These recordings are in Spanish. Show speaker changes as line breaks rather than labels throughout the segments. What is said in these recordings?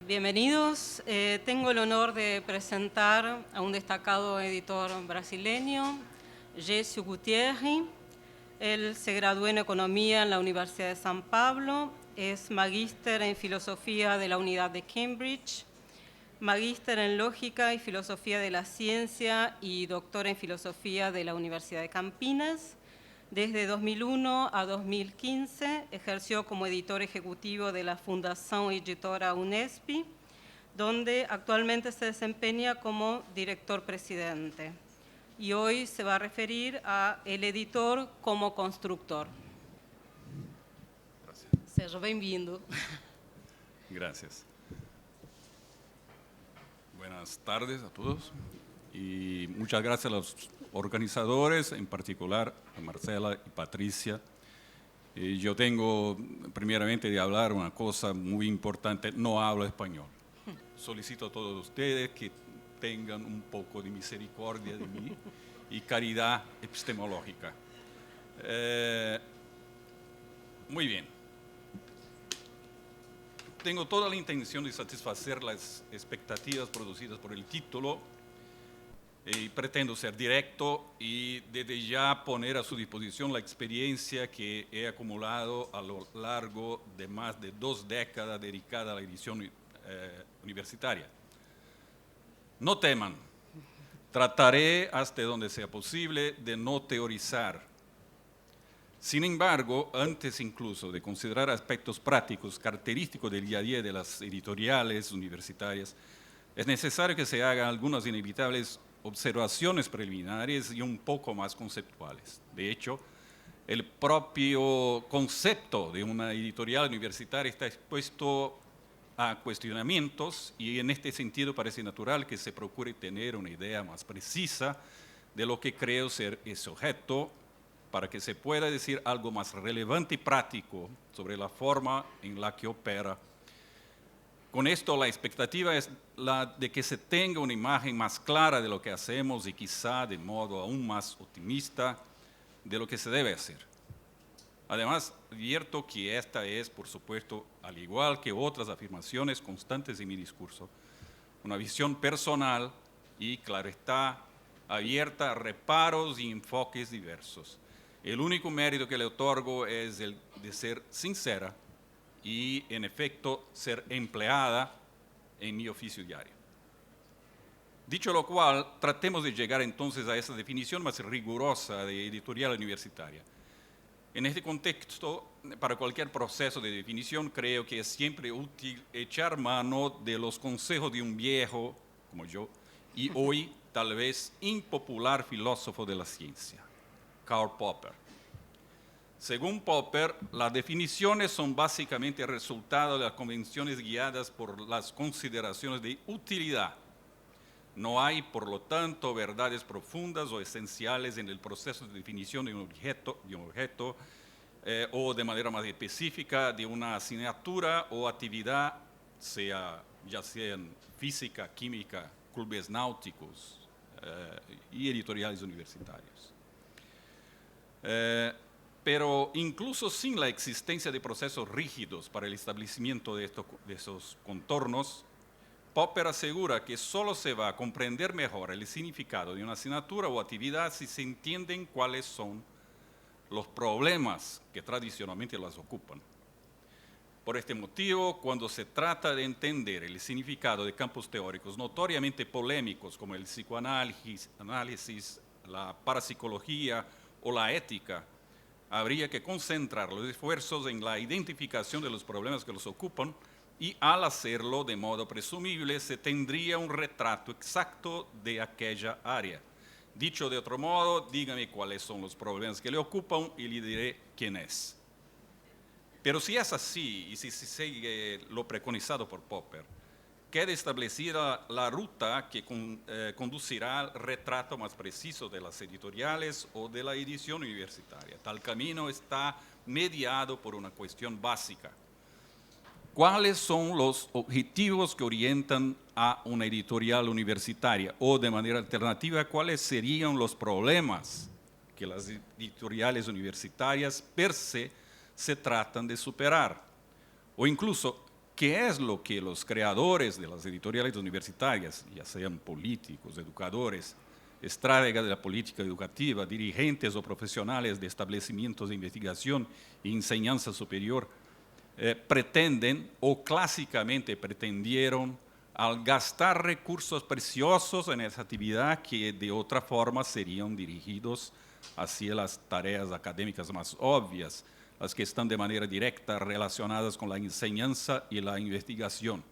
Bienvenidos. Tengo el honor de presentar a un destacado editor brasileño, Gécio Gutierrez. Él se graduó en Economía en la Universidad de San Pablo, es magíster en Filosofía de la Unidad de Cambridge, magíster en Lógica y Filosofía de la Ciencia y doctor en Filosofía de la Universidad de Campinas. Desde 2001 a 2015 ejerció como editor ejecutivo de la Fundación Editora Unesp, donde actualmente se desempeña como director presidente. Y hoy se va a referir a el editor como constructor.
Gracias.
Seja bem-vindo.
Gracias. Buenas tardes a todos y muchas gracias a los organizadores, en particular a Marcela y Patricia. Yo tengo primeramente de hablar una cosa muy importante, no hablo español. Solicito a todos ustedes que tengan un poco de misericordia de mí y caridad epistemológica. Muy bien. Tengo toda la intención de satisfacer las expectativas producidas por el título y pretendo ser directo y desde ya poner a su disposición la experiencia que he acumulado a lo largo de más de 2 décadas dedicada a la edición universitaria. No teman, trataré hasta donde sea posible de no teorizar. Sin embargo, antes incluso de considerar aspectos prácticos característicos del día a día de las editoriales universitarias, es necesario que se hagan algunas inevitables observaciones preliminares y un poco más conceptuales. De hecho, el propio concepto de una editorial universitaria está expuesto a cuestionamientos y en este sentido parece natural que se procure tener una idea más precisa de lo que creo ser ese objeto, para que se pueda decir algo más relevante y práctico sobre la forma en la que opera. Con esto la expectativa es la de que se tenga una imagen más clara de lo que hacemos y quizá de modo aún más optimista de lo que se debe hacer. Además, advierto que esta es, por supuesto, al igual que otras afirmaciones constantes en mi discurso, una visión personal y, claro está, abierta a reparos y enfoques diversos. El único mérito que le otorgo es el de ser sincera y, en efecto, ser empleada en mi oficio diario. Dicho lo cual, tratemos de llegar entonces a esa definición más rigurosa de editorial universitaria. En este contexto, para cualquier proceso de definición, creo que es siempre útil echar mano de los consejos de un viejo, como yo, y hoy tal vez impopular filósofo de la ciencia, Karl Popper. Según Popper, las definiciones son básicamente el resultado de las convenciones guiadas por las consideraciones de utilidad. No hay, por lo tanto, verdades profundas o esenciales en el proceso de definición de un objeto, o de manera más específica de una asignatura o actividad, ya sean física, química, clubes náuticos y editoriales universitarios. Pero incluso sin la existencia de procesos rígidos para el establecimiento de esos contornos, Popper asegura que solo se va a comprender mejor el significado de una asignatura o actividad si se entienden cuáles son los problemas que tradicionalmente las ocupan. Por este motivo, cuando se trata de entender el significado de campos teóricos notoriamente polémicos como el psicoanálisis, la parapsicología o la ética, habría que concentrar los esfuerzos en la identificación de los problemas que los ocupan y al hacerlo de modo presumible se tendría un retrato exacto de aquella área. Dicho de otro modo, dígame cuáles son los problemas que le ocupan y le diré quién es. Pero si es así y si se sigue lo preconizado por Popper, queda establecida la ruta que conducirá al retrato más preciso de las editoriales o de la edición universitaria. Tal camino está mediado por una cuestión básica. ¿Cuáles son los objetivos que orientan a una editorial universitaria? O de manera alternativa, ¿cuáles serían los problemas que las editoriales universitarias per se tratan de superar? O incluso, qué es lo que los creadores de las editoriales universitarias, ya sean políticos, educadores, estrategas de la política educativa, dirigentes o profesionales de establecimientos de investigación y enseñanza superior, pretenden o clásicamente pretendieron al gastar recursos preciosos en esa actividad que de otra forma serían dirigidos hacia las tareas académicas más obvias, las que están de manera directa relacionadas con la enseñanza y la investigación.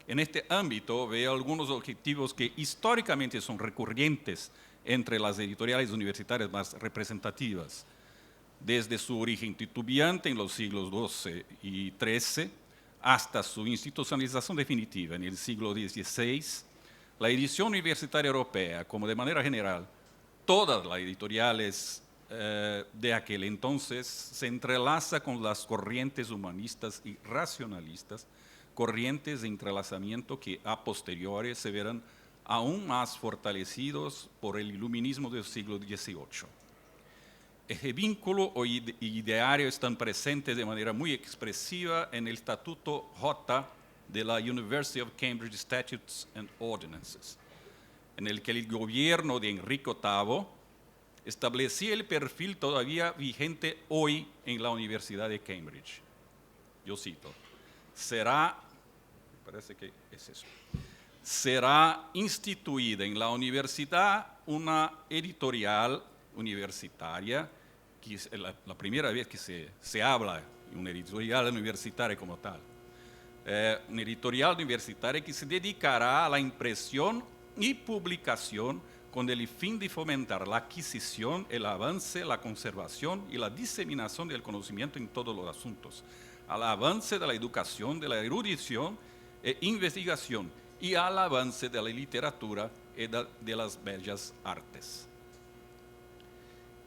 En este ámbito veo algunos objetivos que históricamente son recurrentes entre las editoriales universitarias más representativas. Desde su origen titubeante en los siglos XII y XIII hasta su institucionalización definitiva en el siglo XVI, la edición universitaria europea, como de manera general, todas las editoriales de aquel entonces, se entrelaza con las corrientes humanistas y racionalistas, corrientes de entrelazamiento que a posteriori se verán aún más fortalecidos por el iluminismo del siglo XVIII. Ese vínculo o ideario están presentes de manera muy expresiva en el Estatuto J de la University of Cambridge Statutes and Ordinances, en el que el gobierno de Enrique VIII establecía el perfil todavía vigente hoy en la Universidad de Cambridge. Yo cito, será instituida en la universidad una editorial universitaria, que es la primera vez que se habla de una editorial universitaria como tal. Una editorial universitaria que se dedicará a la impresión y publicación con el fin de fomentar la adquisición, el avance, la conservación y la diseminación del conocimiento en todos los asuntos, al avance de la educación, de la erudición e investigación y al avance de la literatura y de las bellas artes.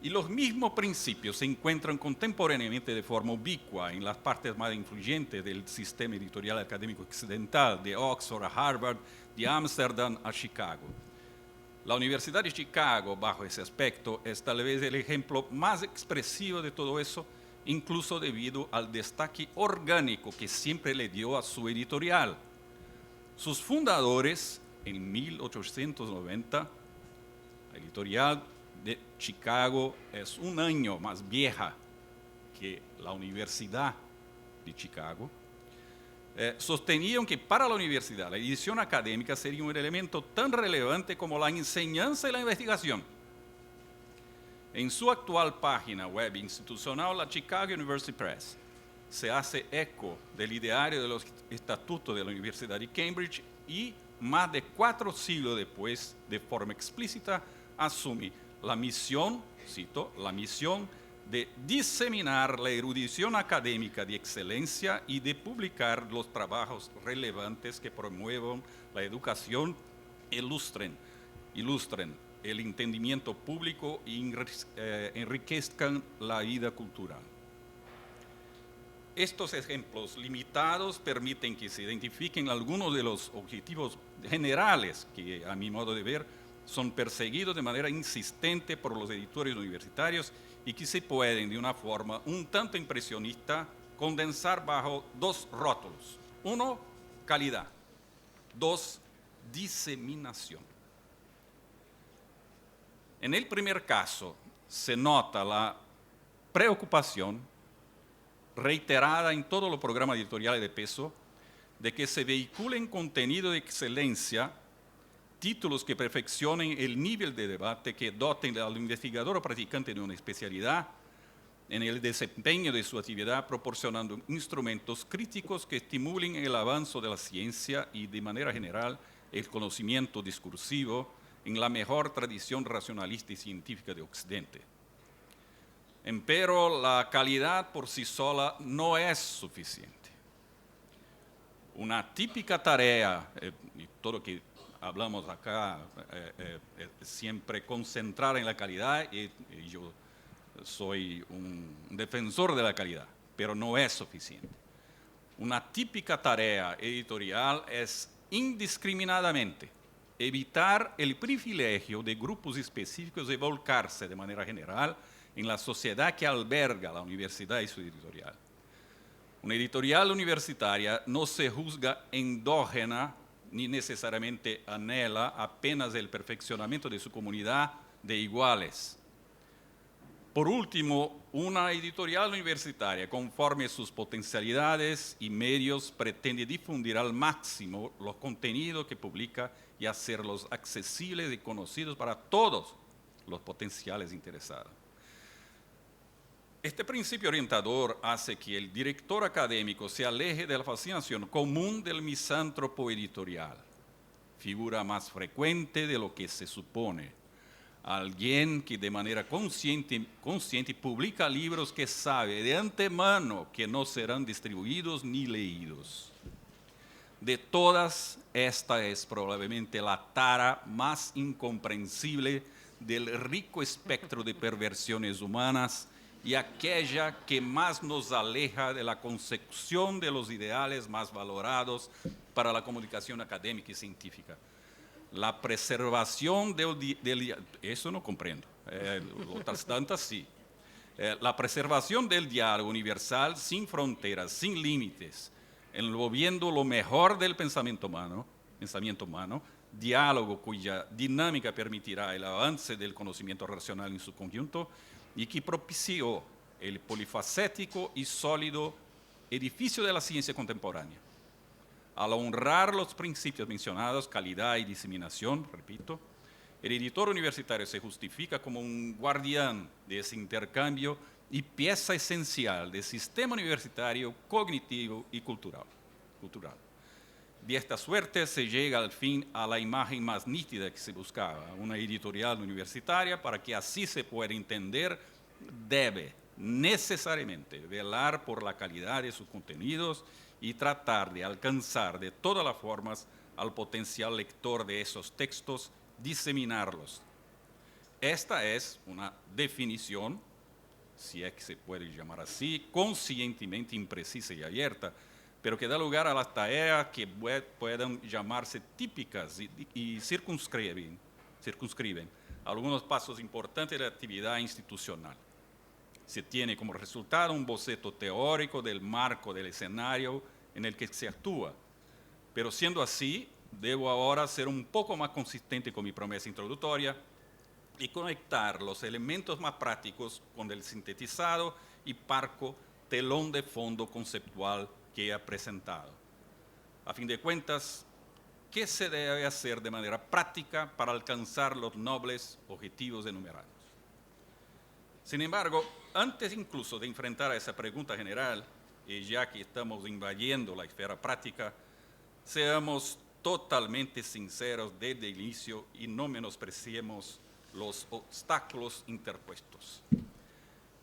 Y los mismos principios se encuentran contemporáneamente de forma ubicua en las partes más influyentes del sistema editorial académico occidental, de Oxford a Harvard, de Ámsterdam a Chicago. La Universidad de Chicago, bajo ese aspecto, es tal vez el ejemplo más expresivo de todo eso, incluso debido al destaque orgánico que siempre le dio a su editorial. Sus fundadores, en 1890, la editorial de Chicago es un año más vieja que la Universidad de Chicago, sostenían que para la universidad la edición académica sería un elemento tan relevante como la enseñanza y la investigación. En su actual página web institucional, la Chicago University Press se hace eco del ideario de los estatutos de la Universidad de Cambridge y más de 4 siglos después, de forma explícita, asume la misión, cito, la misión de diseminar la erudición académica de excelencia y de publicar los trabajos relevantes que promuevan la educación, ilustren el entendimiento público y enriquezcan la vida cultural. Estos ejemplos limitados permiten que se identifiquen algunos de los objetivos generales que, a mi modo de ver, son perseguidos de manera insistente por los editores universitarios y que se pueden, de una forma un tanto impresionista, condensar bajo 2 rótulos. 1, calidad. 2, diseminación. En el primer caso, se nota la preocupación reiterada en todos los programas editoriales de peso de que se vehiculen contenido de excelencia, títulos que perfeccionen el nivel de debate, que doten al investigador o practicante de una especialidad en el desempeño de su actividad, proporcionando instrumentos críticos que estimulen el avance de la ciencia y, de manera general, el conocimiento discursivo en la mejor tradición racionalista y científica de Occidente. Empero, la calidad por sí sola no es suficiente. Una típica tarea, y todo lo que hablamos acá, siempre concentrar en la calidad, y yo soy un defensor de la calidad, pero no es suficiente. Una típica tarea editorial es indiscriminadamente evitar el privilegio de grupos específicos de volcarse de manera general en la sociedad que alberga la universidad y su editorial. Una editorial universitaria no se juzga endógena ni necesariamente anhela apenas el perfeccionamiento de su comunidad de iguales. Por último, una editorial universitaria, conforme sus potencialidades y medios, pretende difundir al máximo los contenidos que publica y hacerlos accesibles y conocidos para todos los potenciales interesados. Este principio orientador hace que el director académico se aleje de la fascinación común del misántropo editorial, figura más frecuente de lo que se supone. Alguien que de manera consciente publica libros que sabe de antemano que no serán distribuidos ni leídos. De todas, esta es probablemente la tara más incomprensible del rico espectro de perversiones humanas y aquella que más nos aleja de la concepción de los ideales más valorados para la comunicación académica y científica. La preservación eso no comprendo, otras tantas sí. La preservación del diálogo universal sin fronteras, sin límites, envolviendo lo mejor del pensamiento humano, diálogo cuya dinámica permitirá el avance del conocimiento racional en su conjunto y que propició el polifacético y sólido edificio de la ciencia contemporánea. Al honrar los principios mencionados, calidad y diseminación, repito, el editor universitario se justifica como un guardián de ese intercambio y pieza esencial del sistema universitario cognitivo y cultural. De esta suerte se llega al fin a la imagen más nítida que se buscaba, una editorial universitaria para que así se pueda entender, debe necesariamente velar por la calidad de sus contenidos y tratar de alcanzar de todas las formas al potencial lector de esos textos, diseminarlos. Esta es una definición, si es que se puede llamar así, conscientemente imprecisa y abierta, pero que da lugar a las tareas que puedan llamarse típicas y circunscriben algunos pasos importantes de la actividad institucional. Se tiene como resultado un boceto teórico del marco del escenario en el que se actúa. Pero siendo así, debo ahora ser un poco más consistente con mi promesa introductoria y conectar los elementos más prácticos con el sintetizado y parco telón de fondo conceptual que he presentado. A fin de cuentas, ¿qué se debe hacer de manera práctica para alcanzar los nobles objetivos enumerados? Sin embargo, antes incluso de enfrentar a esa pregunta general, y ya que estamos invadiendo la esfera práctica, seamos totalmente sinceros desde el inicio y no menospreciemos los obstáculos interpuestos.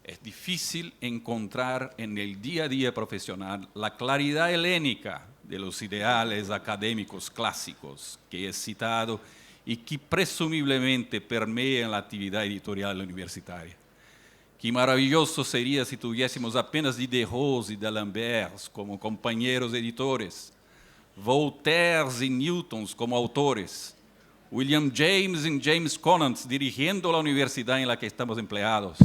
Es difícil encontrar en el día a día profesional la claridad helénica de los ideales académicos clásicos que he citado y que presumiblemente permean la actividad editorial universitaria. Qué maravilloso sería si tuviésemos apenas Diderot y d'Alembert como compañeros editores, Voltaire y Newtons como autores, William James y James Conant dirigiendo la universidad en la que estamos empleados,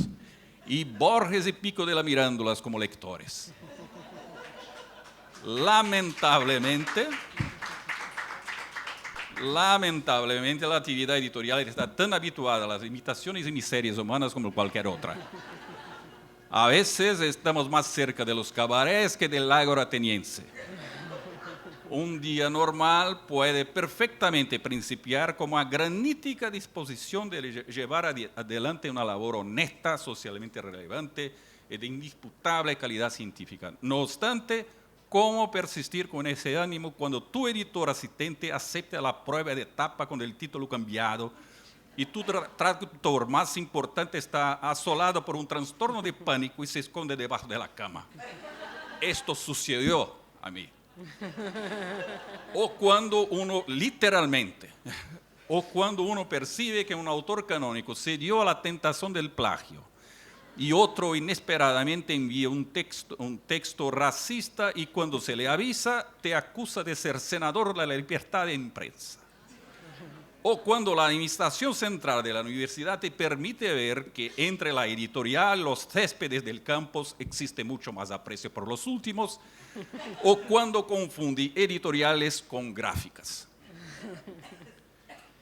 y Borges y Pico de la Mirándolas como lectores. Lamentablemente, la actividad editorial está tan habituada a las imitaciones y miserias humanas como cualquier otra. A veces estamos más cerca de los cabarets que del ágora ateniense. Un día normal puede perfectamente principiar como a granítica disposición de llevar adelante una labor honesta, socialmente relevante y de indisputable calidad científica. No obstante, ¿cómo persistir con ese ánimo cuando tu editor asistente acepta la prueba de etapa con el título cambiado y tu traductor más importante está asolado por un trastorno de pánico y se esconde debajo de la cama? Esto sucedió a mí. O cuando uno percibe que un autor canónico cedió a la tentación del plagio y otro inesperadamente envía un texto racista y cuando se le avisa te acusa de ser senador de la libertad de prensa. o cuando la administración central de la universidad te permite ver que entre la editorial y los céspedes del campus existe mucho más aprecio por los últimos, o cuando confunde editoriales con gráficas.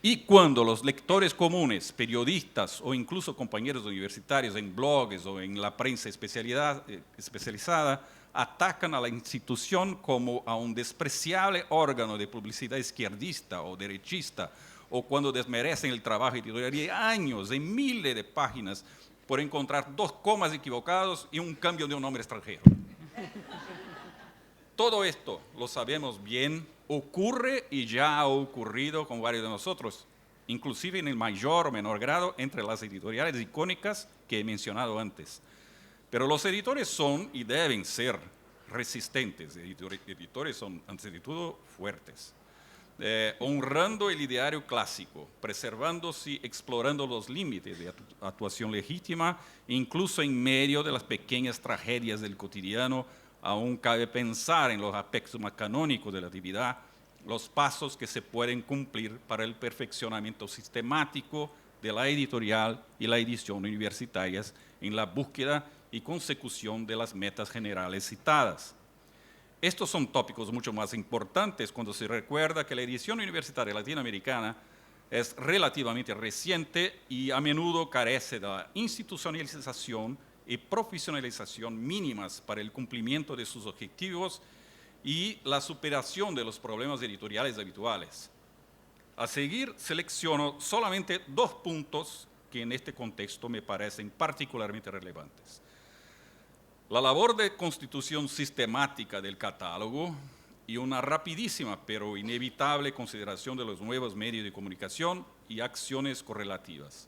Y cuando los lectores comunes, periodistas o incluso compañeros universitarios en blogs o en la prensa especializada atacan a la institución como a un despreciable órgano de publicidad izquierdista o derechista, o cuando desmerecen el trabajo editorial de años, de miles de páginas, por encontrar 2 comas equivocados y un cambio de un nombre extranjero. Todo esto, lo sabemos bien, ocurre y ya ha ocurrido con varios de nosotros, inclusive en el mayor o menor grado entre las editoriales icónicas que he mencionado antes. Pero los editores son y deben ser resistentes, editores son ante todo fuertes. Honrando el ideario clásico, preservándose y explorando los límites de actuación legítima, incluso en medio de las pequeñas tragedias del cotidiano, aún cabe pensar en los aspectos más canónicos de la actividad, los pasos que se pueden cumplir para el perfeccionamiento sistemático de la editorial y la edición universitarias en la búsqueda y consecución de las metas generales citadas. Estos son tópicos mucho más importantes cuando se recuerda que la edición universitaria latinoamericana es relativamente reciente y a menudo carece de la institucionalización y profesionalización mínimas para el cumplimiento de sus objetivos y la superación de los problemas editoriales habituales. A seguir, selecciono solamente 2 puntos que en este contexto me parecen particularmente relevantes. La labor de constitución sistemática del catálogo y una rapidísima pero inevitable consideración de los nuevos medios de comunicación y acciones correlativas.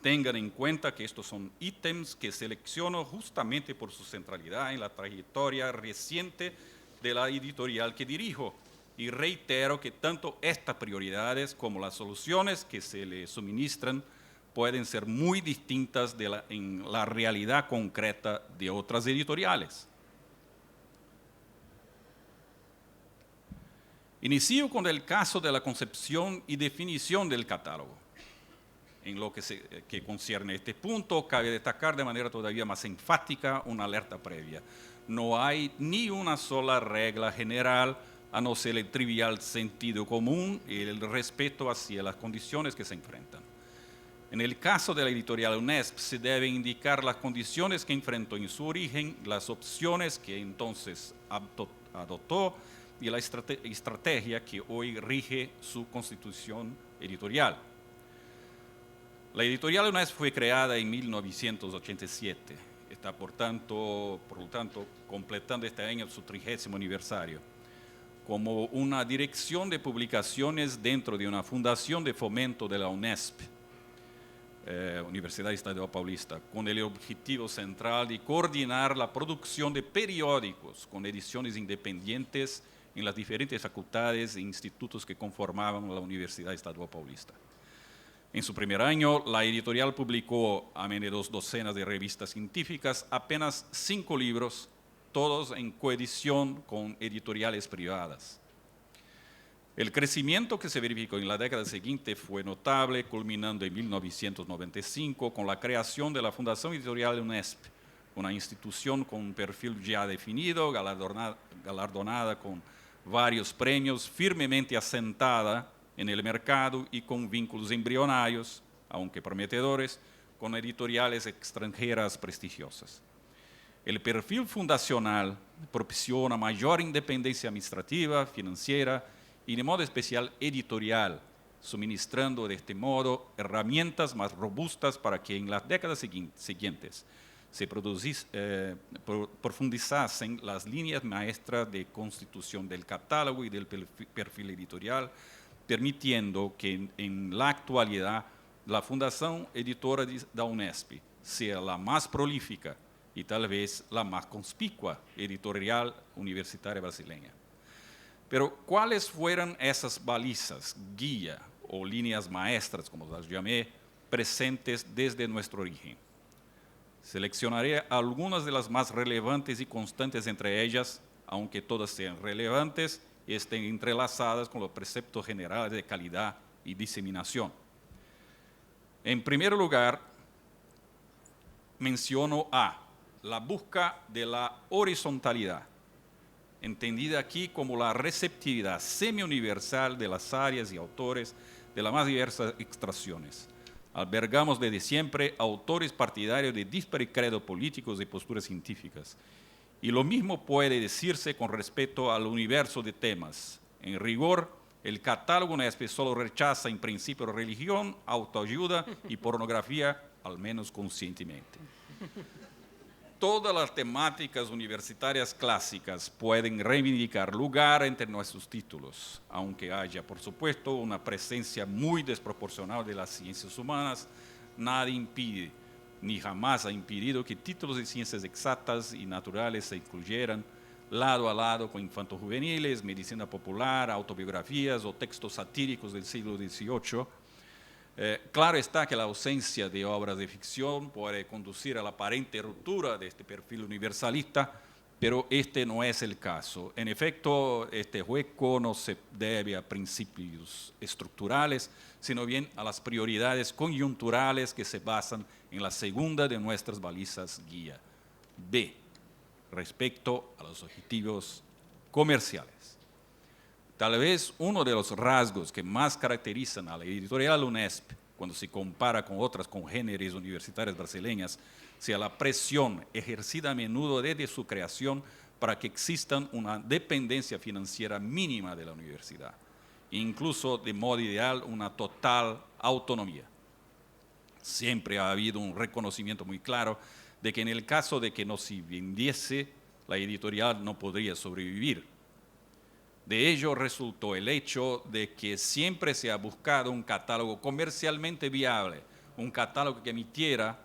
Tengan en cuenta que estos son ítems que selecciono justamente por su centralidad en la trayectoria reciente de la editorial que dirijo, y reitero que tanto estas prioridades como las soluciones que se le suministran pueden ser muy distintas en la realidad concreta de otras editoriales. Inicio con el caso de la concepción y definición del catálogo. En lo que concierne a este punto, cabe destacar de manera todavía más enfática una alerta previa. No hay ni una sola regla general, a no ser el trivial sentido común y el respeto hacia las condiciones que se enfrentan. En el caso de la editorial UNESP, se deben indicar las condiciones que enfrentó en su origen, las opciones que entonces adoptó y la estrategia que hoy rige su constitución editorial. La editorial UNESP fue creada en 1987, está por lo tanto, completando este año su 30º aniversario, como una dirección de publicaciones dentro de una fundación de fomento de la UNESP, Universidad Estadual Paulista, con el objetivo central de coordinar la producción de periódicos con ediciones independientes en las diferentes facultades e institutos que conformaban la Universidad Estadual Paulista. En su primer año, la editorial publicó, a menos de 2 docenas de revistas científicas, apenas 5 libros, todos en coedición con editoriales privadas. El crecimiento que se verificó en la década siguiente fue notable, culminando en 1995 con la creación de la Fundación Editorial UNESP, una institución con un perfil ya definido, galardonada con varios premios, firmemente asentada en el mercado y con vínculos embrionarios, aunque prometedores, con editoriales extranjeras prestigiosas. El perfil fundacional propició una mayor independencia administrativa, financiera y de modo especial editorial, suministrando de este modo herramientas más robustas para que en las décadas siguientes se profundizasen las líneas maestras de constitución del catálogo y del perfil editorial, permitiendo que en la actualidad la Fundación Editora da UNESP sea la más prolífica y tal vez la más conspicua editorial universitaria brasileña. Pero, ¿cuáles fueron esas balizas, guía o líneas maestras, como las llamé, presentes desde nuestro origen? Seleccionaré algunas de las más relevantes y constantes entre ellas, aunque todas sean relevantes y estén entrelazadas con los preceptos generales de calidad y diseminación. En primer lugar, menciono la búsqueda de la horizontalidad, entendida aquí como la receptividad semi-universal de las áreas y autores de las más diversas extracciones. Albergamos desde siempre autores partidarios de dispares credos políticos y posturas científicas. Y lo mismo puede decirse con respecto al universo de temas. En rigor, el catálogo NESP solo rechaza en principio religión, autoayuda y pornografía, al menos conscientemente. Todas las temáticas universitarias clásicas pueden reivindicar lugar entre nuestros títulos, aunque haya, por supuesto, una presencia muy desproporcional de las ciencias humanas. Nada impide, ni jamás ha impedido que títulos de ciencias exactas y naturales se incluyeran lado a lado con infantos juveniles, medicina popular, autobiografías o textos satíricos del siglo XVIII. Claro está que la ausencia de obras de ficción puede conducir a la aparente ruptura de este perfil universalista, pero este no es el caso. En efecto, este hueco no se debe a principios estructurales, sino bien a las prioridades coyunturales que se basan en la segunda de nuestras balizas guía, B, respecto a los objetivos comerciales. Tal vez uno de los rasgos que más caracterizan a la editorial UNESP cuando se compara con otras congéneres universitarias brasileñas sea la presión ejercida a menudo desde su creación para que exista una dependencia financiera mínima de la universidad, incluso de modo ideal una total autonomía. Siempre ha habido un reconocimiento muy claro de que en el caso de que no se vendiese, la editorial no podría sobrevivir. De ello resultó el hecho de que siempre se ha buscado un catálogo comercialmente viable, un catálogo que emitiera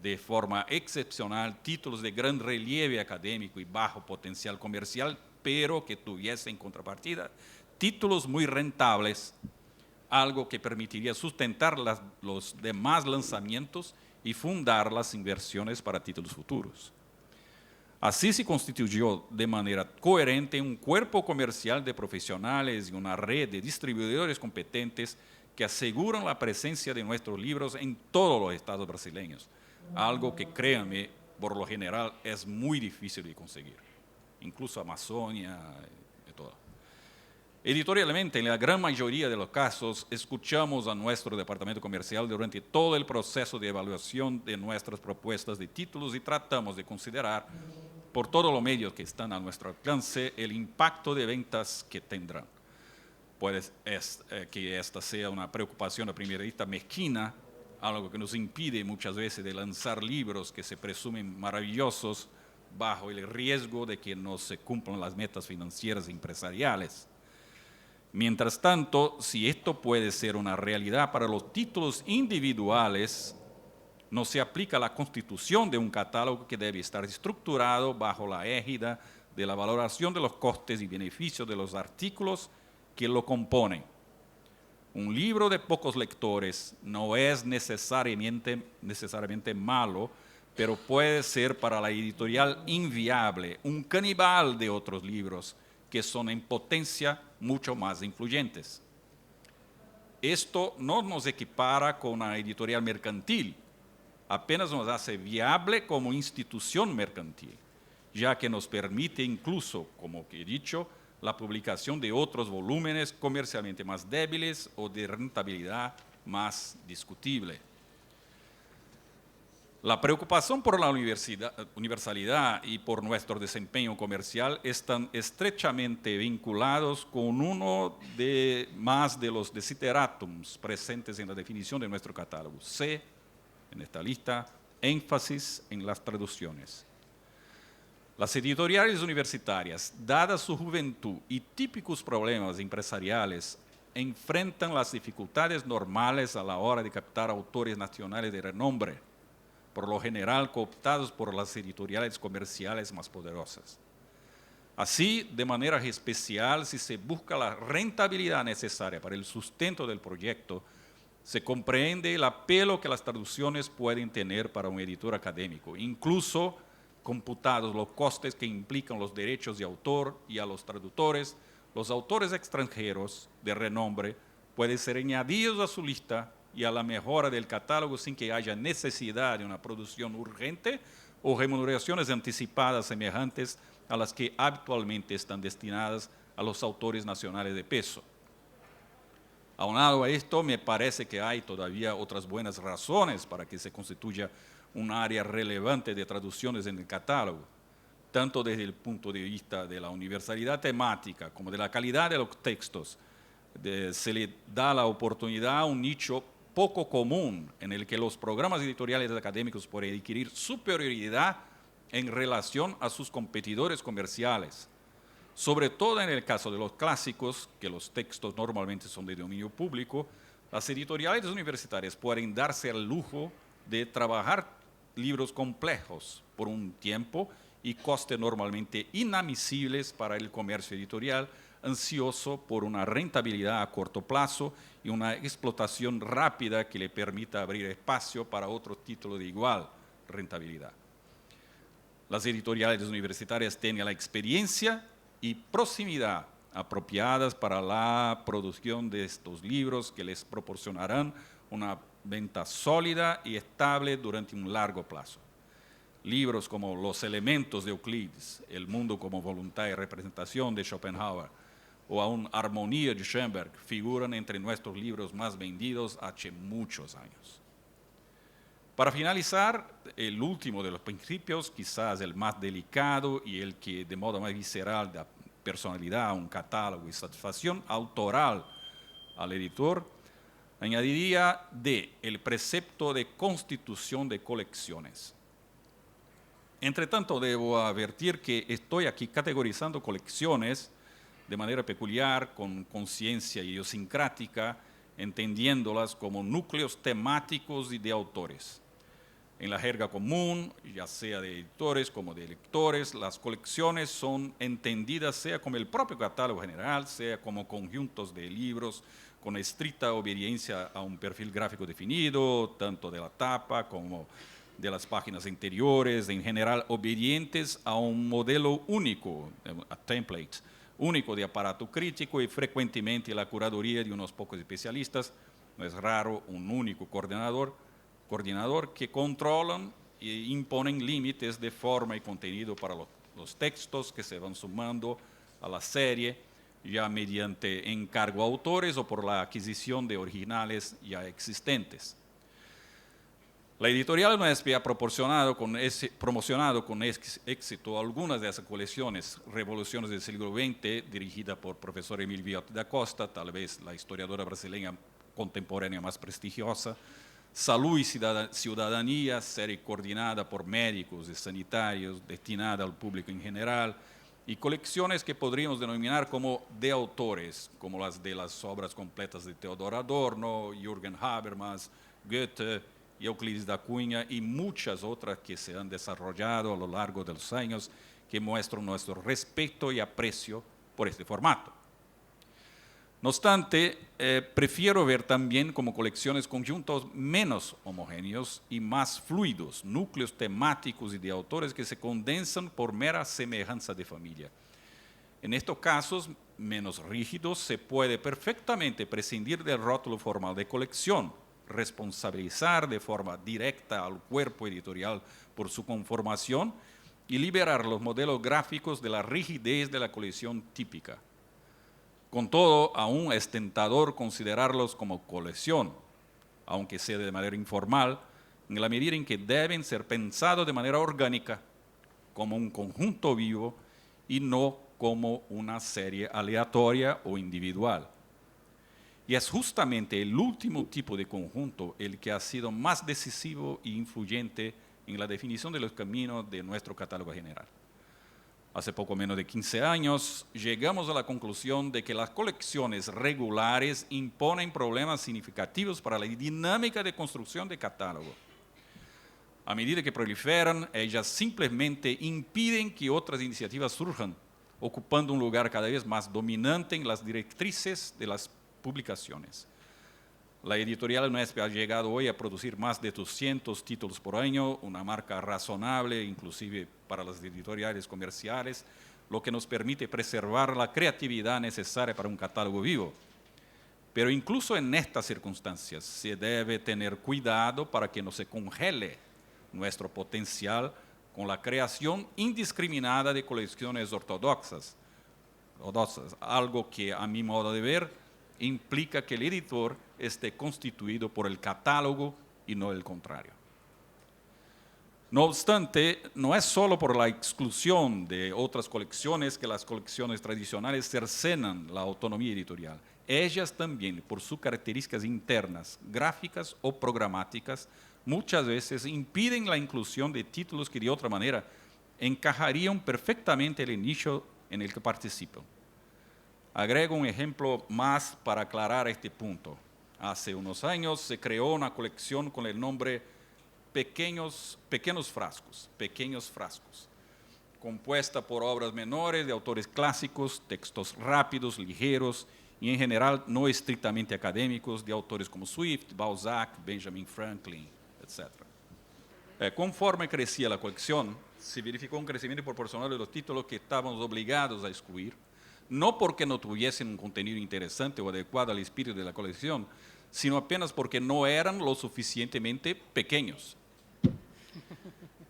de forma excepcional títulos de gran relieve académico y bajo potencial comercial, pero que tuviese en contrapartida títulos muy rentables, algo que permitiría sustentar los demás lanzamientos y fundar las inversiones para títulos futuros. Así se constituyó de manera coherente un cuerpo comercial de profesionales y una red de distribuidores competentes que aseguran la presencia de nuestros libros en todos los estados brasileños, algo que, créanme, por lo general es muy difícil de conseguir, incluso Amazonia y todo. Editorialmente, en la gran mayoría de los casos, escuchamos a nuestro departamento comercial durante todo el proceso de evaluación de nuestras propuestas de títulos y tratamos de considerar por todos los medios que están a nuestro alcance el impacto de ventas que tendrán. Puede que esta sea una preocupación a primera vista mezquina, algo que nos impide muchas veces de lanzar libros que se presumen maravillosos bajo el riesgo de que no se cumplan las metas financieras e empresariales. Mientras tanto, si esto puede ser una realidad para los títulos individuales, no se aplica la constitución de un catálogo que debe estar estructurado bajo la égida de la valoración de los costes y beneficios de los artículos que lo componen. Un libro de pocos lectores no es necesariamente malo, pero puede ser para la editorial inviable, un caníbal de otros libros que son en potencia mucho más influyentes. Esto no nos equipara con una editorial mercantil, apenas nos hace viable como institución mercantil, ya que nos permite incluso, como he dicho, la publicación de otros volúmenes comercialmente más débiles o de rentabilidad más discutible. La preocupación por la universalidad y por nuestro desempeño comercial están estrechamente vinculados con uno de más de los desideratums presentes en la definición de nuestro catálogo. C, en esta lista, énfasis en las traducciones. Las editoriales universitarias, dada su juventud y típicos problemas empresariales, enfrentan las dificultades normales a la hora de captar autores nacionales de renombre, por lo general cooptados por las editoriales comerciales más poderosas. Así, de manera especial, si se busca la rentabilidad necesaria para el sustento del proyecto, se comprende el apelo que las traducciones pueden tener para un editor académico, incluso computados los costes que implican los derechos de autor y a los traductores. Los autores extranjeros de renombre pueden ser añadidos a su lista y a la mejora del catálogo sin que haya necesidad de una producción urgente o remuneraciones anticipadas semejantes a las que habitualmente están destinadas a los autores nacionales de peso. Aunado a esto, me parece que hay todavía otras buenas razones para que se constituya un área relevante de traducciones en el catálogo, tanto desde el punto de vista de la universalidad temática como de la calidad de los textos. Se le da la oportunidad a un nicho poco común en el que los programas editoriales académicos pueden adquirir superioridad en relación a sus competidores comerciales, sobre todo en el caso de los clásicos, que los textos normalmente son de dominio público. Las editoriales universitarias pueden darse el lujo de trabajar libros complejos por un tiempo y costes normalmente inadmisibles para el comercio editorial, ansioso por una rentabilidad a corto plazo y una explotación rápida que le permita abrir espacio para otro título de igual rentabilidad. Las editoriales universitarias tienen la experiencia y proximidad apropiadas para la producción de estos libros que les proporcionarán una venta sólida y estable durante un largo plazo. Libros como Los elementos de Euclides, El mundo como voluntad y representación de Schopenhauer o aún Armonía de Schoenberg figuran entre nuestros libros más vendidos hace muchos años. Para finalizar, el último de los principios, quizás el más delicado y el que de modo más visceral da personalidad a un catálogo y satisfacción autoral al editor, añadiría el precepto de constitución de colecciones. Entre tanto, debo advertir que estoy aquí categorizando colecciones de manera peculiar, con conciencia idiosincrática, entendiéndolas como núcleos temáticos y de autores. En la jerga común, ya sea de editores como de lectores, las colecciones son entendidas sea como el propio catálogo general, sea como conjuntos de libros con estricta obediencia a un perfil gráfico definido, tanto de la tapa como de las páginas interiores, en general obedientes a un modelo único, a template único de aparato crítico y frecuentemente la curaduría de unos pocos especialistas. No es raro un único coordinador que controlan e imponen límites de forma y contenido para los textos que se van sumando a la serie, ya mediante encargo a autores o por la adquisición de originales ya existentes. La editorial UNESP ha promocionado con éxito algunas de esas colecciones: Revoluciones del siglo XX, dirigida por el profesor Emil Viotti da Costa, tal vez la historiadora brasileña contemporánea más prestigiosa; Salud y Ciudadanía, serie coordinada por médicos y sanitarios, destinada al público en general; y colecciones que podríamos denominar como de autores, como las de las obras completas de Theodor Adorno, Jürgen Habermas, Goethe, Euclides da Cunha y muchas otras que se han desarrollado a lo largo de los años, que muestran nuestro respeto y aprecio por este formato. No obstante, prefiero ver también como colecciones conjuntos menos homogéneos y más fluidos, núcleos temáticos y de autores que se condensan por mera semejanza de familia. En estos casos menos rígidos se puede perfectamente prescindir del rótulo formal de colección, responsabilizar de forma directa al cuerpo editorial por su conformación y liberar los modelos gráficos de la rigidez de la colección típica. Con todo, aún es tentador considerarlos como colección, aunque sea de manera informal, en la medida en que deben ser pensados de manera orgánica, como un conjunto vivo y no como una serie aleatoria o individual. Y es justamente el último tipo de conjunto el que ha sido más decisivo e influyente en la definición de los caminos de nuestro catálogo general. Hace poco menos de 15 años, llegamos a la conclusión de que las colecciones regulares imponen problemas significativos para la dinámica de construcción de catálogo. A medida que proliferan, ellas simplemente impiden que otras iniciativas surjan, ocupando un lugar cada vez más dominante en las directrices de las publicaciones. La editorial UNESP ha llegado hoy a producir más de 200 títulos por año, una marca razonable inclusive para las editoriales comerciales, lo que nos permite preservar la creatividad necesaria para un catálogo vivo. Pero incluso en estas circunstancias se debe tener cuidado para que no se congele nuestro potencial con la creación indiscriminada de colecciones ortodoxas, algo que a mi modo de ver implica que el editor esté constituido por el catálogo y no el contrario. No obstante, no es solo por la exclusión de otras colecciones que las colecciones tradicionales cercenan la autonomía editorial. Ellas también, por sus características internas, gráficas o programáticas, muchas veces impiden la inclusión de títulos que de otra manera encajarían perfectamente en el nicho en el que participan. Agrego un ejemplo más para aclarar este punto. Hace unos años se creó una colección con el nombre Pequeños Frascos, compuesta por obras menores de autores clásicos, textos rápidos, ligeros y en general no estrictamente académicos de autores como Swift, Balzac, Benjamin Franklin, etc. Conforme crecía la colección, se verificó un crecimiento proporcional de los títulos que estábamos obligados a excluir, no porque no tuviesen un contenido interesante o adecuado al espíritu de la colección, sino apenas porque no eran lo suficientemente pequeños.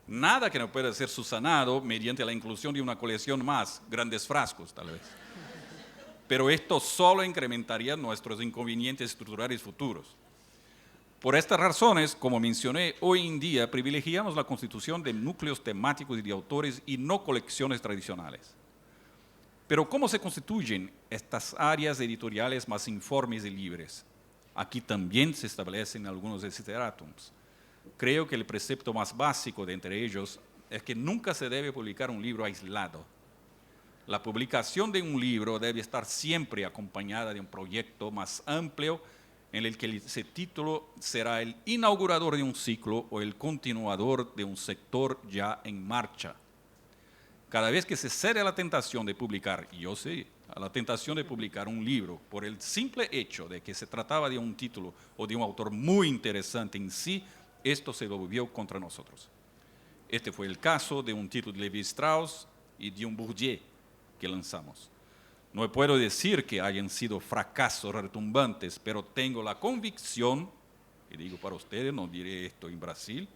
Nada que no pueda ser subsanado mediante la inclusión de una colección más, grandes frascos tal vez. Pero esto solo incrementaría nuestros inconvenientes estructurales futuros. Por estas razones, como mencioné, hoy en día privilegiamos la constitución de núcleos temáticos y de autores y no colecciones tradicionales. Pero ¿cómo se constituyen estas áreas editoriales más informes y libres? Aquí también se establecen algunos desiderátums. Creo que el precepto más básico de entre ellos es que nunca se debe publicar un libro aislado. La publicación de un libro debe estar siempre acompañada de un proyecto más amplio en el que ese título será el inaugurador de un ciclo o el continuador de un sector ya en marcha. Cada vez que se cede a la tentación de publicar, y yo sé, a la tentación de publicar un libro por el simple hecho de que se trataba de un título o de un autor muy interesante en sí, esto se volvió contra nosotros. Este fue el caso de un título de Lévi-Strauss y de un Bourdieu que lanzamos. No puedo decir que hayan sido fracasos retumbantes, pero tengo la convicción, y digo para ustedes, no diré esto en Brasil,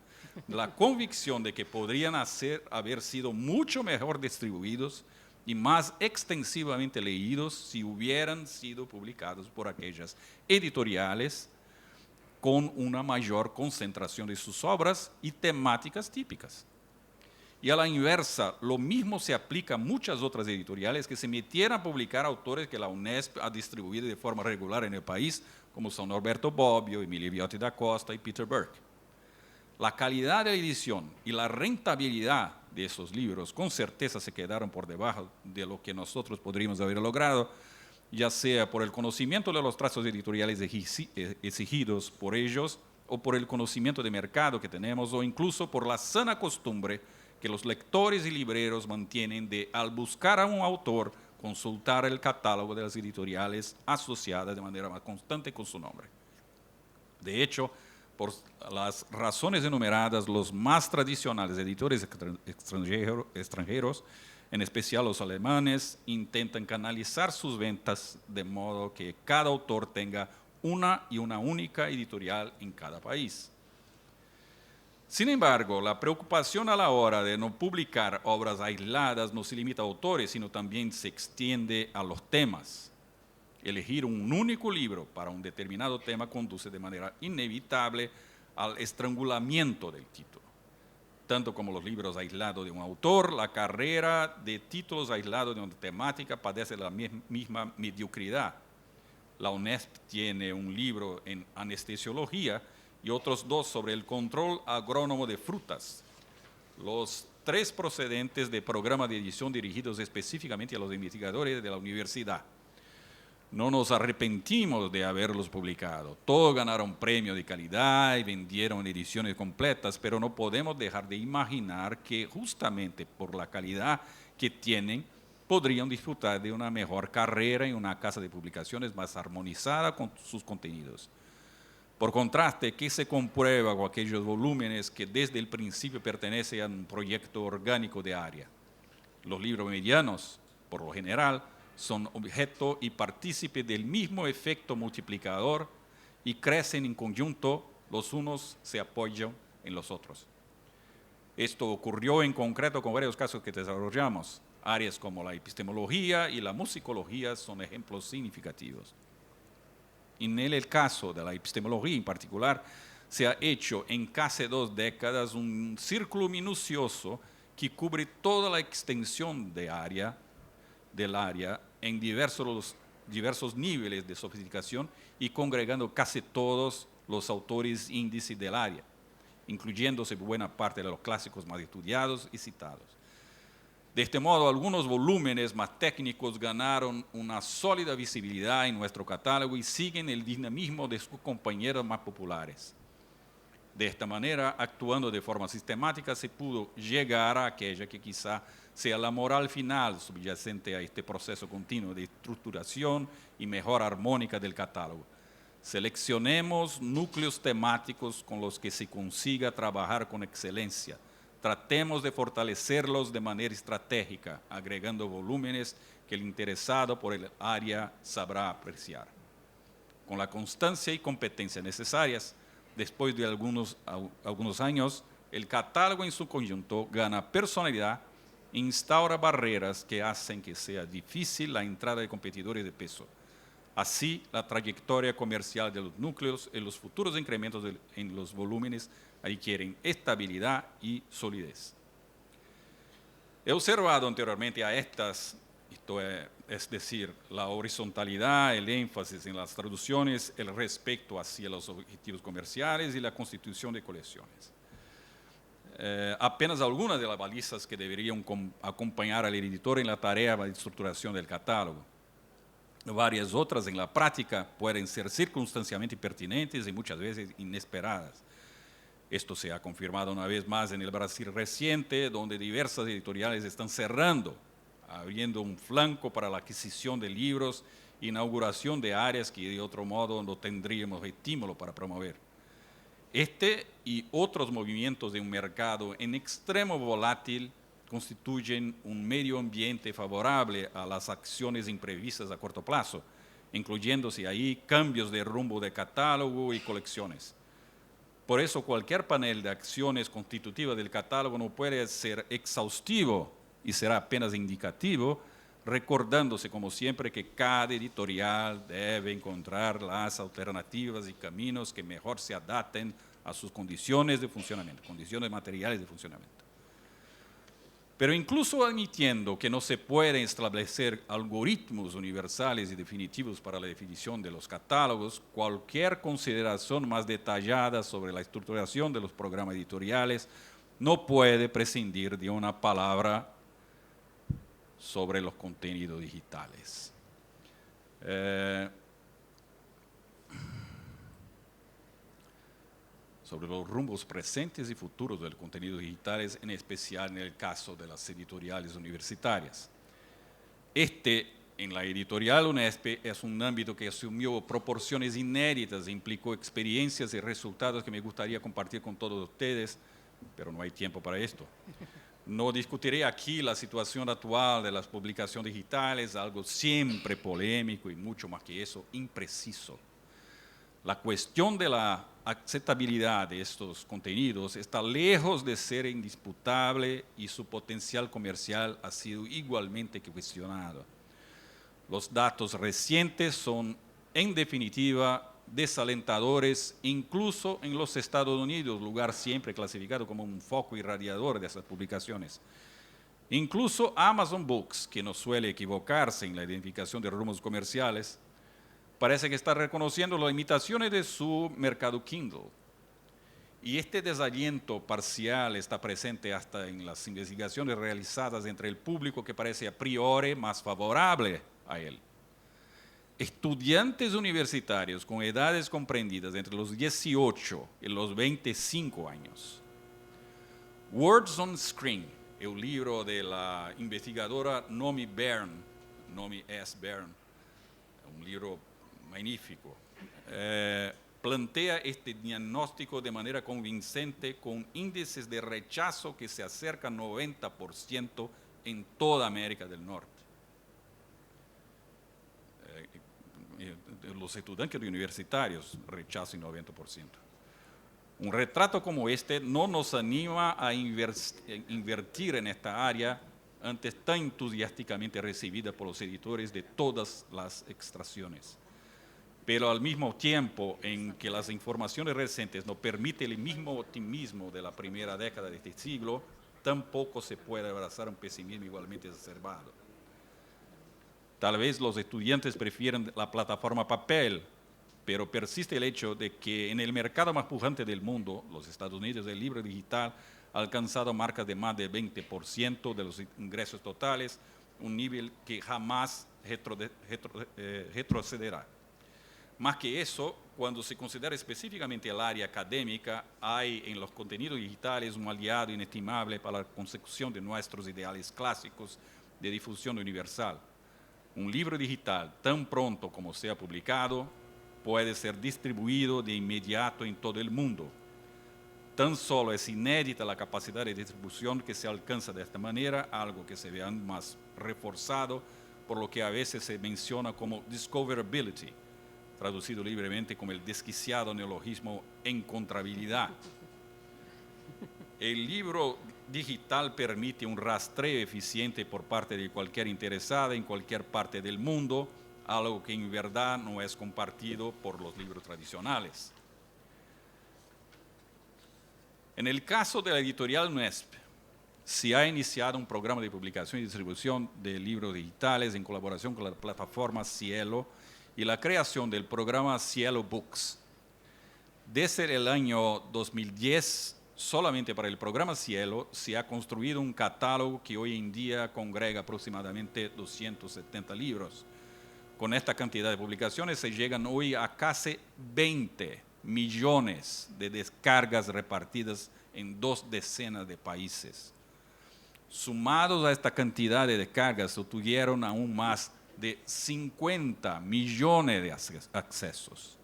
la convicción de que podrían haber sido mucho mejor distribuidos y más extensivamente leídos si hubieran sido publicados por aquellas editoriales con una mayor concentración de sus obras y temáticas típicas. Y a la inversa, lo mismo se aplica a muchas otras editoriales que se metieran a publicar autores que la Unesp ha distribuido de forma regular en el país, como son Norberto Bobbio, Emilio Viotti da Costa y Peter Burke. La calidad de la edición y la rentabilidad de esos libros con certeza se quedaron por debajo de lo que nosotros podríamos haber logrado, ya sea por el conocimiento de los trazos editoriales exigidos por ellos, o por el conocimiento de mercado que tenemos, o incluso por la sana costumbre que los lectores y libreros mantienen de, al buscar a un autor, consultar el catálogo de las editoriales asociadas de manera más constante con su nombre. De hecho, por las razones enumeradas, los más tradicionales editores extranjeros, en especial los alemanes, intentan canalizar sus ventas de modo que cada autor tenga una única editorial en cada país. Sin embargo, la preocupación a la hora de no publicar obras aisladas no se limita a autores, sino también se extiende a los temas. Elegir un único libro para un determinado tema conduce de manera inevitable al estrangulamiento del título. Tanto como los libros aislados de un autor, la carrera de títulos aislados de una temática padece la misma mediocridad. La UNESP tiene un libro en anestesiología y otros dos sobre el control agrónomo de frutas. Los 3 procedentes de programas de edición dirigidos específicamente a los investigadores de la universidad. No nos arrepentimos de haberlos publicado. Todos ganaron premio de calidad y vendieron ediciones completas, pero no podemos dejar de imaginar que justamente por la calidad que tienen, podrían disfrutar de una mejor carrera en una casa de publicaciones más armonizada con sus contenidos. Por contraste, ¿qué se comprueba con aquellos volúmenes que desde el principio pertenecen a un proyecto orgánico de área? Los libros medianos, por lo general, son objeto y partícipe del mismo efecto multiplicador y crecen en conjunto, los unos se apoyan en los otros. Esto ocurrió en concreto con varios casos que desarrollamos. Áreas como la epistemología y la musicología son ejemplos significativos. En el caso de la epistemología en particular, se ha hecho en casi 2 décadas un círculo minucioso que cubre toda la extensión del área en diversos niveles de sofisticación y congregando casi todos los autores índice del área, incluyéndose buena parte de los clásicos más estudiados y citados. De este modo, algunos volúmenes más técnicos ganaron una sólida visibilidad en nuestro catálogo y siguen el dinamismo de sus compañeros más populares. De esta manera, actuando de forma sistemática, se pudo llegar a aquella que quizá sea la moral final subyacente a este proceso continuo de estructuración y mejora armónica del catálogo. Seleccionemos núcleos temáticos con los que se consiga trabajar con excelencia. Tratemos de fortalecerlos de manera estratégica, agregando volúmenes que el interesado por el área sabrá apreciar. Con la constancia y competencia necesarias, después de algunos años, el catálogo en su conjunto gana personalidad e instaura barreras que hacen que sea difícil la entrada de competidores de peso. Así, la trayectoria comercial de los núcleos y los futuros incrementos en los volúmenes adquieren estabilidad y solidez. He observado anteriormente a estas, es decir, la horizontalidad, el énfasis en las traducciones, el respeto hacia los objetivos comerciales y la constitución de colecciones. Apenas algunas de las balizas que deberían acompañar al editor en la tarea de estructuración del catálogo. Varias otras en la práctica pueden ser circunstancialmente pertinentes y muchas veces inesperadas. Esto se ha confirmado una vez más en el Brasil reciente, donde diversas editoriales están cerrando, abriendo un flanco para la adquisición de libros, inauguración de áreas que de otro modo no tendríamos estímulo para promover. Este y otros movimientos de un mercado en extremo volátil constituyen un medio ambiente favorable a las acciones imprevistas a corto plazo, incluyéndose ahí cambios de rumbo de catálogo y colecciones. Por eso, cualquier panel de acciones constitutivas del catálogo no puede ser exhaustivo y será apenas indicativo, recordándose, como siempre, que cada editorial debe encontrar las alternativas y caminos que mejor se adapten a sus condiciones de funcionamiento, condiciones materiales de funcionamiento. Pero incluso admitiendo que no se pueden establecer algoritmos universales y definitivos para la definición de los catálogos, cualquier consideración más detallada sobre la estructuración de los programas editoriales no puede prescindir de una palabra sobre los contenidos digitales. Sobre los rumbos presentes y futuros del contenido digitales, en especial en el caso de las editoriales universitarias. En la editorial UNESP, es un ámbito que asumió proporciones inéditas e implicó experiencias y resultados que me gustaría compartir con todos ustedes, pero no hay tiempo para esto. No discutiré aquí la situación actual de las publicaciones digitales, algo siempre polémico y mucho más que eso, impreciso. La cuestión de la aceptabilidad de estos contenidos está lejos de ser indisputable y su potencial comercial ha sido igualmente cuestionado. Los datos recientes son, en definitiva, desalentadores, incluso en los Estados Unidos, lugar siempre clasificado como un foco irradiador de esas publicaciones. Incluso Amazon Books, que no suele equivocarse en la identificación de rumbos comerciales, parece que está reconociendo las limitaciones de su mercado Kindle. Y este desaliento parcial está presente hasta en las investigaciones realizadas entre el público que parece a priori más favorable a él. Estudiantes universitarios con edades comprendidas entre los 18 y los 25 años. Words on Screen, el libro de la investigadora Nomi S. Byrne, un libro magnífico, plantea este diagnóstico de manera convincente con índices de rechazo que se acercan al 90% en toda América del Norte. los estudiantes universitarios rechazan el 90%. Un retrato como este no nos anima a invertir en esta área antes tan entusiásticamente recibida por los editores de todas las extracciones. Pero al mismo tiempo en que las informaciones recientes nos permiten el mismo optimismo de la primera década de este siglo, tampoco se puede abrazar un pesimismo igualmente exacerbado. Tal vez los estudiantes prefieren la plataforma papel, pero persiste el hecho de que en el mercado más pujante del mundo, los Estados Unidos, el libro digital ha alcanzado marcas de más del 20% de los ingresos totales, un nivel que jamás retrocederá. Más que eso, cuando se considera específicamente el área académica, hay en los contenidos digitales un aliado inestimable para la consecución de nuestros ideales clásicos de difusión universal. Un libro digital, tan pronto como sea publicado, puede ser distribuido de inmediato en todo el mundo. Tan solo es inédita la capacidad de distribución que se alcanza de esta manera, algo que se ve aún más reforzado por lo que a veces se menciona como discoverability, traducido libremente como el desquiciado neologismo encontrabilidad. El libro digital permite un rastreo eficiente por parte de cualquier interesado en cualquier parte del mundo, algo que en verdad no es compartido por los libros tradicionales. En el caso de la editorial NUESP, se ha iniciado un programa de publicación y distribución de libros digitales en colaboración con la plataforma Cielo y la creación del programa Cielo Books. Desde el año 2010, solamente para el programa Cielo se ha construido un catálogo que hoy en día congrega aproximadamente 270 libros. Con esta cantidad de publicaciones se llegan hoy a casi 20 millones de descargas repartidas en 2 decenas de países. Sumados a esta cantidad de descargas, se obtuvieron aún más de 50 millones de accesos.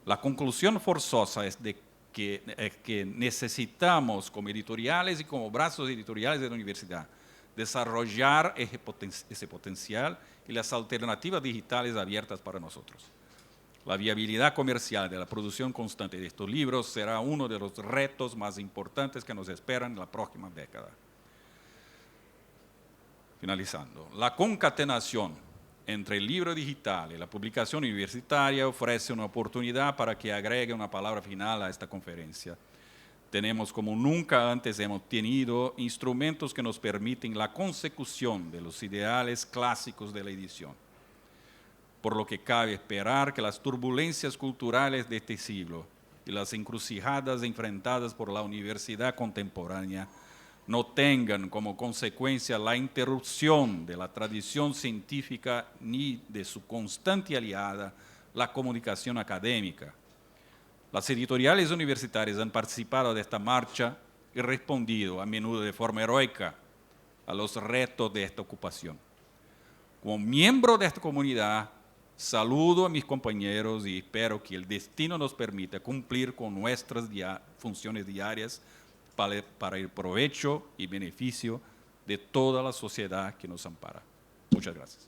La conclusión forzosa es de que necesitamos, como editoriales y como brazos editoriales de la universidad, desarrollar ese potencial y las alternativas digitales abiertas para nosotros. La viabilidad comercial de la producción constante de estos libros será uno de los retos más importantes que nos esperan en la próxima década. Finalizando, la concatenación entre el libro digital y la publicación universitaria ofrece una oportunidad para que agregue una palabra final a esta conferencia. Tenemos como nunca antes hemos tenido instrumentos que nos permiten la consecución de los ideales clásicos de la edición. Por lo que cabe esperar que las turbulencias culturales de este siglo y las encrucijadas enfrentadas por la universidad contemporánea no tengan como consecuencia la interrupción de la tradición científica ni de su constante aliada, la comunicación académica. Las editoriales universitarias han participado de esta marcha y respondido a menudo de forma heroica a los retos de esta ocupación. Como miembro de esta comunidad, saludo a mis compañeros y espero que el destino nos permita cumplir con nuestras funciones diarias para el provecho y beneficio de toda la sociedad que nos ampara. Muchas gracias.